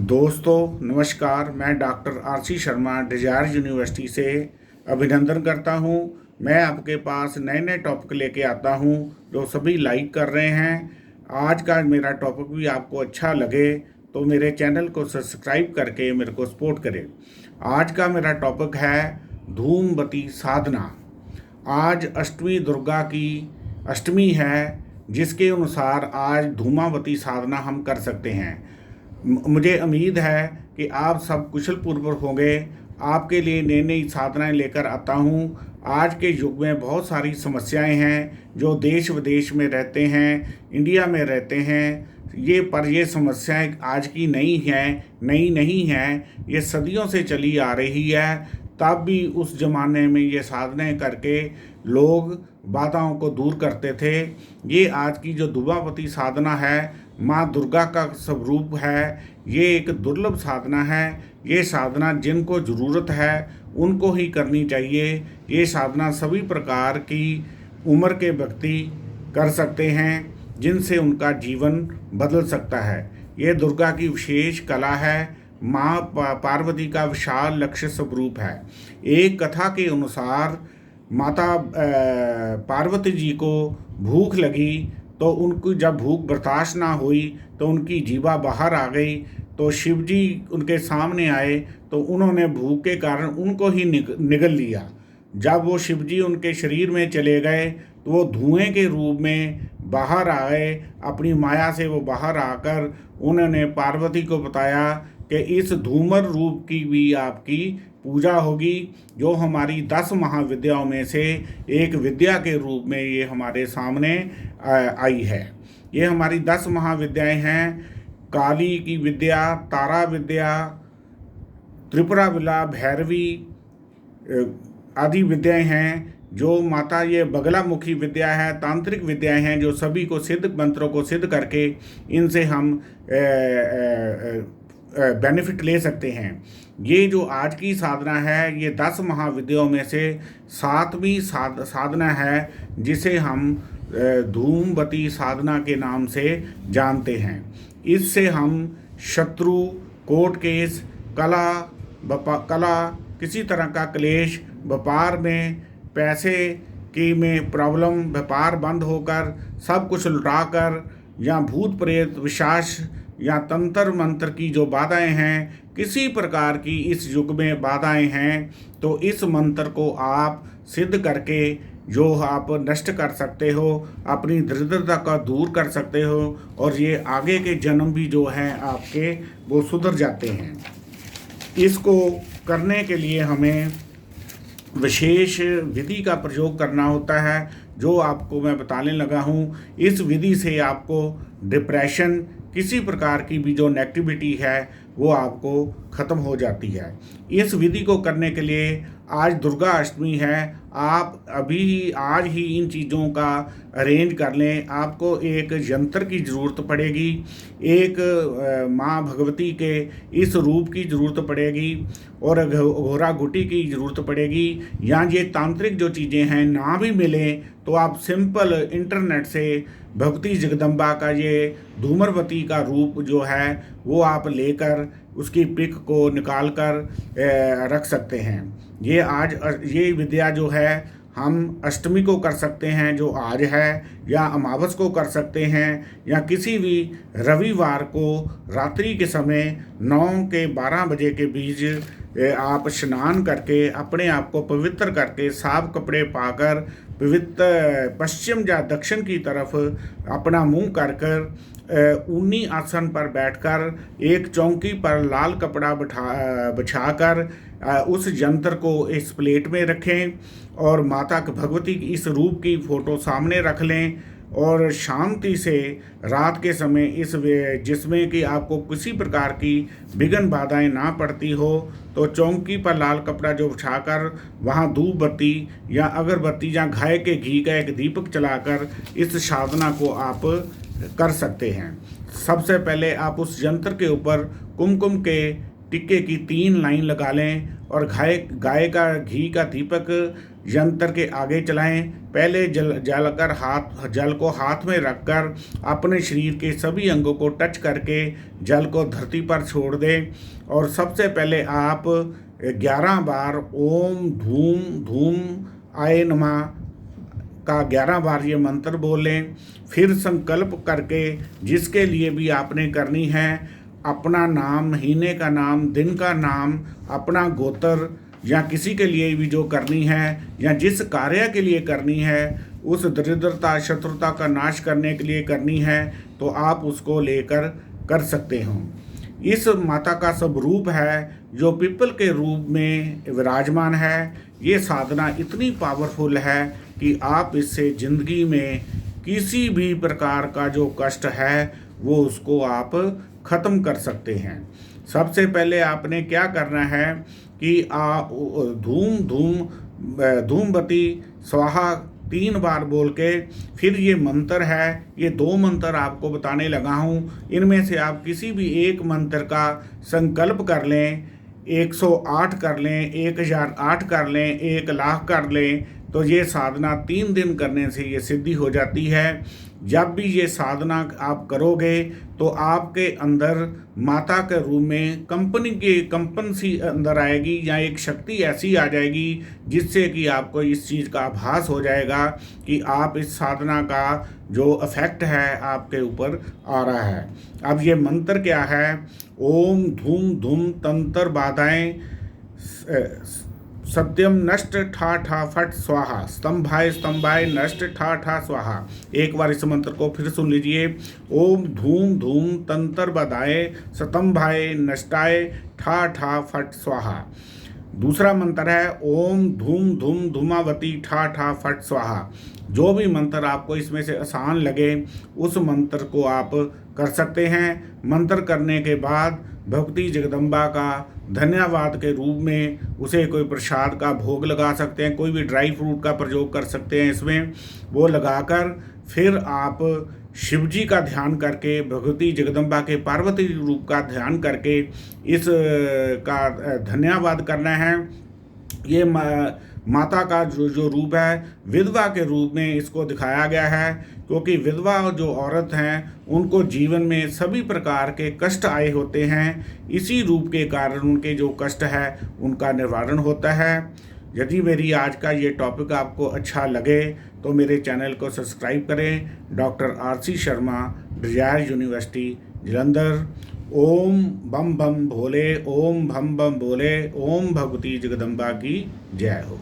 दोस्तों नमस्कार। मैं doctor RC Sharma Dzire university से अभिनंदन करता हूं। मैं आपके पास नए नए टॉपिक लेके आता हूं जो सभी लाइक कर रहे हैं। आज का मेरा टॉपिक भी आपको अच्छा लगे तो मेरे चैनल को सब्सक्राइब करके मेरे को सपोर्ट करें। आज का मेरा टॉपिक है धूमवती साधना। आज अष्टमी दुर्गा की अष्टमी है, जिसके अनुसार आज धूमावती साधना हम कर सकते हैं। मुझे उम्मीद है कि आप सब कुशल पूर्वक होंगे। आपके लिए नई नई साधनाएं लेकर आता हूं। आज के युग में बहुत सारी समस्याएं हैं जो देश विदेश में रहते हैं, इंडिया में रहते हैं। ये समस्याएं आज की नई नहीं हैं, ये सदियों से चली आ रही है। तब भी उस जमाने में ये साधनाएं करके लोग बाधाओं को दूर करते थे। ये आज की जो धूमावती साधना है, माँ दुर्गा का स्वरूप है। ये एक दुर्लभ साधना है। ये साधना जिनको ज़रूरत है उनको ही करनी चाहिए। ये साधना सभी प्रकार की उम्र के व्यक्ति कर सकते हैं, जिनसे उनका जीवन बदल सकता है। ये दुर्गा की विशेष कला है। माँ पार्वती का विशाल लक्ष्य स्वरूप है। एक कथा के अनुसार माता पार्वती जी को भूख लगी, तो उनको जब भूख बर्दाश्त ना हुई तो उनकी जीवा बाहर आ गई। तो शिव जी उनके सामने आए तो उन्होंने भूख के कारण उनको ही निगल लिया। जब वो शिव जी उनके शरीर में चले गए तो वो धुएं के रूप में बाहर आए। अपनी माया से वो बाहर आकर उन्होंने पार्वती को बताया कि इस धूमर रूप की भी आपकी पूजा होगी, जो हमारी 10 महाविद्याओं में से एक विद्या के रूप में ये हमारे सामने आई है। ये हमारी 10 महाविद्याएं हैं। काली की विद्या, तारा विद्या, त्रिपुरा विला, भैरवी आदि विद्याएं हैं। जो माता ये बगलामुखी विद्या है, तांत्रिक विद्याएं हैं जो सभी को सिद्ध मंत्रों को सिद्ध करके इनसे हम बेनिफिट ले सकते हैं। ये जो आज की साधना है, ये 10 महाविद्याओं में से 7वीं साधना है, जिसे हम धूमवती साधना के नाम से जानते हैं। इससे हम शत्रु, कोर्ट केस, कला किसी तरह का क्लेश, व्यापार में पैसे की में प्रॉब्लम, व्यापार बंद होकर सब कुछ लुटाकर, या भूत प्रेत विश्वास या तंत्र मंत्र की जो बाधाएं हैं, किसी प्रकार की इस युग में बाधाएं हैं, तो इस मंत्र को आप सिद्ध करके जो आप नष्ट कर सकते हो, अपनी दरिद्रता का दूर कर सकते हो, और ये आगे के जन्म भी जो हैं आपके वो सुधर जाते हैं। इसको करने के लिए हमें विशेष विधि का प्रयोग करना होता है, जो आपको मैं बताने लगा हूँ। इस विधि से आपको डिप्रेशन, किसी प्रकार की भी जो नेगेटिविटी है वो आपको ख़त्म हो जाती है। इस विधि को करने के लिए आज दुर्गा अष्टमी है। आप अभी आज ही इन चीज़ों का अरेंज कर लें। आपको एक यंत्र की ज़रूरत पड़ेगी, एक माँ भगवती के इस रूप की ज़रूरत पड़ेगी, और घोरा गुटी की ज़रूरत पड़ेगी। या ये तांत्रिक जो चीज़ें हैं ना भी मिलें तो आप सिंपल इंटरनेट से भक्ति जगदम्बा का ये धूमरवती का रूप जो है वो आप लेकर उसकी पिक को निकाल कर रख सकते हैं। ये विद्या जो है हम अष्टमी को कर सकते हैं जो आज है, या अमावस को कर सकते हैं, या किसी भी रविवार को रात्रि के समय 9 के 12 बजे के बीच आप स्नान करके अपने आप को पवित्र करके साफ कपड़े पाकर पवित्र पश्चिम या दक्षिण की तरफ अपना मुंह कर ऊनी आसन पर बैठकर एक चौकी पर लाल कपड़ा बिछाकर उस यंत्र को इस प्लेट में रखें, और माता भगवती की इस रूप की फ़ोटो सामने रख लें, और शांति से रात के समय जिसमें कि आपको किसी प्रकार की विघ्न बाधाएं ना पड़ती हो, तो चौकी पर लाल कपड़ा जो बिछाकर वहाँ धूप बत्ती या अगरबत्ती या गाय के घी का एक दीपक जलाकर इस साधना को आप कर सकते हैं। सबसे पहले आप उस यंत्र के ऊपर कुमकुम के टिक्के की 3 लाइन लगा लें और गाय का घी का दीपक यंत्र के आगे चलाएं। पहले जल को हाथ में रखकर अपने शरीर के सभी अंगों को टच करके जल को धरती पर छोड़ दें और सबसे पहले आप 11 बार ओम धूम धूम आय नमः का 11 बार ये मंत्र बोल लें। फिर संकल्प करके जिसके लिए भी आपने करनी है, अपना नाम, महीने का नाम, दिन का नाम, अपना गोत्र या किसी के लिए भी जो करनी है या जिस कार्य के लिए करनी है, उस दरिद्रता शत्रुता का नाश करने के लिए करनी है, तो आप उसको लेकर कर सकते हो। इस माता का स्वरूप है जो पीपल के रूप में विराजमान है। ये साधना इतनी पावरफुल है कि आप इससे ज़िंदगी में किसी भी प्रकार का जो कष्ट है वो उसको आप ख़त्म कर सकते हैं। सबसे पहले आपने क्या करना है कि धूमबती स्वाहा 3 बार बोल के, फिर ये मंत्र है, ये 2 मंत्र आपको बताने लगा हूँ। इनमें से आप किसी भी एक मंत्र का संकल्प कर लें, 108 कर लें, 1008 कर लें, 1 लाख कर लें, तो ये साधना 3 दिन करने से ये सिद्धि हो जाती है। जब भी ये साधना आप करोगे तो आपके अंदर माता के रूप में कंपन सी अंदर आएगी या एक शक्ति ऐसी आ जाएगी जिससे कि आपको इस चीज़ का आभास हो जाएगा कि आप इस साधना का जो इफेक्ट है आपके ऊपर आ रहा है। अब ये मंत्र क्या है? ओम धूम धूम तंत्र बाधाएं सत्यम नष्ट ठा ठा फट स्वाहा स्तंभाय नष्ट ठा ठा स्वाहा। एक बार इस मंत्र को फिर सुन लीजिए। ओम धूम धूम तंत्र बधाए स्तंभाय नष्टाय ठा ठा फट स्वाहा। दूसरा मंत्र है ओम धूम धूम धूमावती ठा ठा फट स्वाहा। जो भी मंत्र आपको इसमें से आसान लगे उस मंत्र को आप कर सकते हैं। मंत्र करने के बाद भगवती जगदम्बा का धन्यवाद के रूप में उसे कोई प्रसाद का भोग लगा सकते हैं, कोई भी ड्राई फ्रूट का प्रयोग कर सकते हैं इसमें, वो लगाकर फिर आप शिव जी का ध्यान करके, भगवती जगदम्बा के पार्वती रूप का ध्यान करके इस का धन्यवाद करना है। ये माता का जो रूप है विधवा के रूप में इसको दिखाया गया है, क्योंकि विधवा जो औरत हैं उनको जीवन में सभी प्रकार के कष्ट आए होते हैं। इसी रूप के कारण उनके जो कष्ट है उनका निवारण होता है। यदि मेरी आज का ये टॉपिक आपको अच्छा लगे तो मेरे चैनल को सब्सक्राइब करें। Doctor RC Sharma, Dzire university Jalandhar. ओम बम बम भोले, ओम भम बम भोले, ओम भगवती जगदम्बा की जय हो।